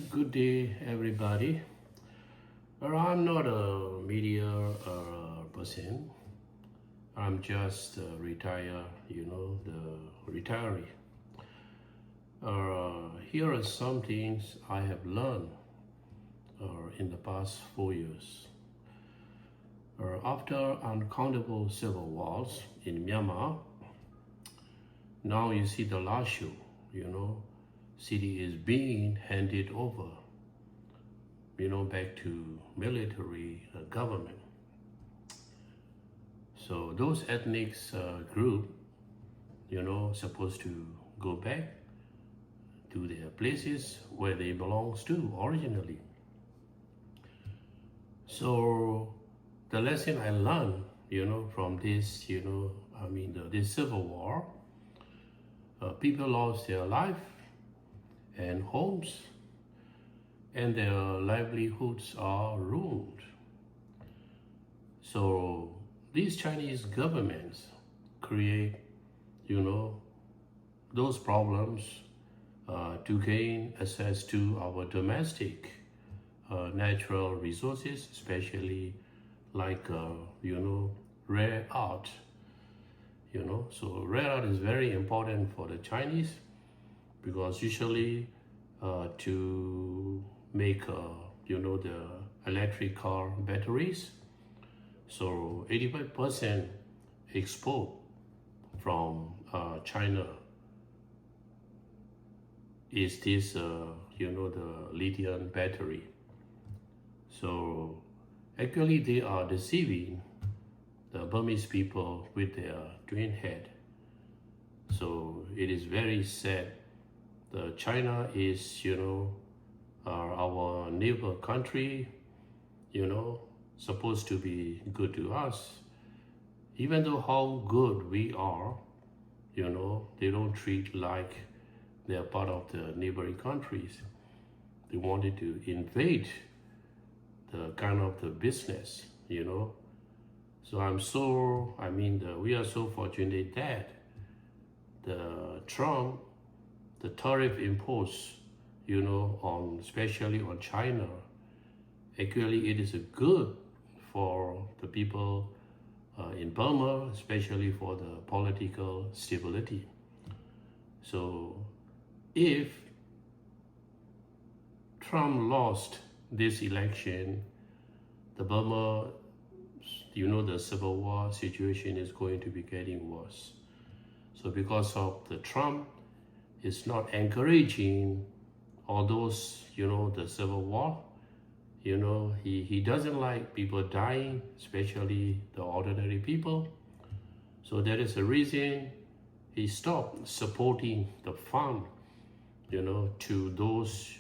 Good day, everybody. I'm not a media person. I'm just a retire, the retiree. Here are some things I have learned in the past 4 years. After uncountable civil wars in Myanmar, now you see the last show, city is being handed over back to military government. So those ethnic group, supposed to go back to their places where they belongs to originally. So the lesson I learned, from this, this civil war, people lost their life and homes, and their livelihoods are ruined. So these Chinese governments create, those problems to gain access to our domestic natural resources, especially like, rare art. So rare art is very important for the Chinese because usually to make the electric car batteries. So 85% export from China is this the lithium battery. So actually they are deceiving the Burmese people with their twin head. So it is very sad. China is our neighbor country, supposed to be good to us. Even though how good we are, they don't treat like they're part of the neighboring countries. They wanted to invade the kind of the business, So we are so fortunate that the Trump, the tariff imposed, especially on China, actually it is good for the people in Burma, especially for the political stability. So if Trump lost this election, the Burma, the civil war situation is going to be getting worse. So because of the Trump is not encouraging all those, the civil war, he doesn't like people dying, especially the ordinary people. So that is the reason he stopped supporting the fund, to those,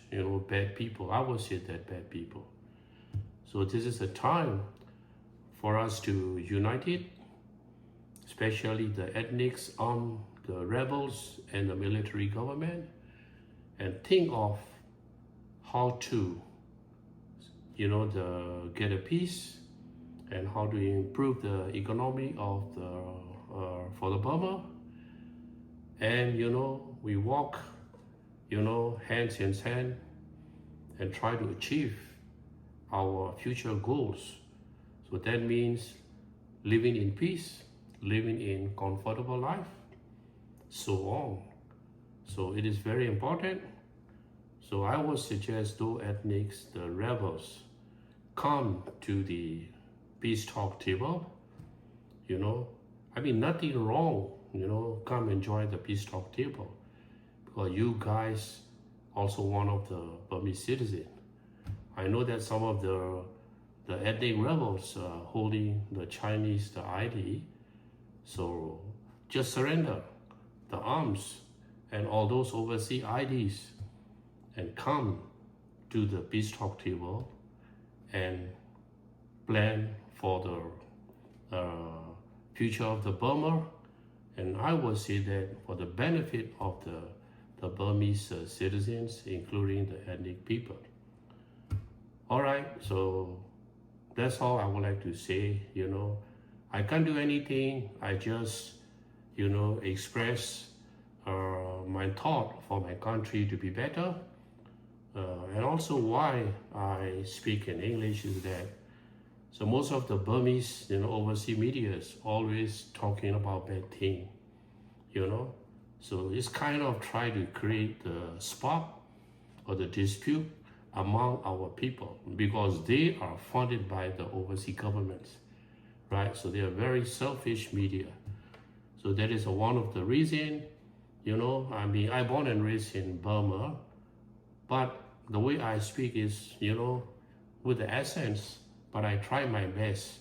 bad people. I would say that bad people. So this is a time for us to unite it, especially the ethnics, the rebels and the military government, and think of how to, get a peace and how to improve the economy of for the Burma. And we walk, hands in hand and try to achieve our future goals. So that means living in peace, living in comfortable life, so on. So it is very important. So I would suggest those ethnics, the rebels, come to the peace talk table. Nothing wrong, come and join the peace talk table because you guys also one of the Burmese citizens. I know that some of the ethnic rebels holding the Chinese the ID. So just surrender the arms and all those overseas IDs and come to the peace talk table and plan for the future of the Burma. And I would say that for the benefit of the Burmese citizens, including the ethnic people. All right, so that's all I would like to say. I can't do anything. I just, express my thought for my country to be better. And also why I speak in English is that so most of the Burmese, overseas media is always talking about bad thing, So it's kind of try to create the spot or the dispute among our people because they are funded by the overseas governments, right? So they are very selfish media. So that is one of the reason, I born and raised in Burma, but the way I speak is, with the accents, but I try my best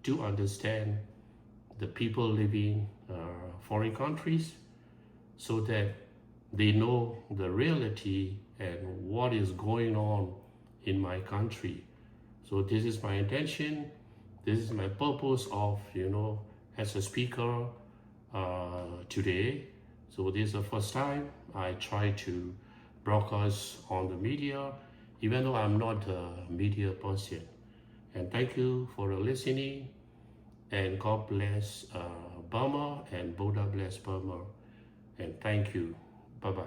to understand the people living foreign countries so that they know the reality and what is going on in my country. So this is my intention. This is my purpose of, as a speaker today. So this is the first time I try to broadcast on the media, even though I'm not a media person. And thank you for listening. And God bless Burma and Buddha bless Burma. And thank you.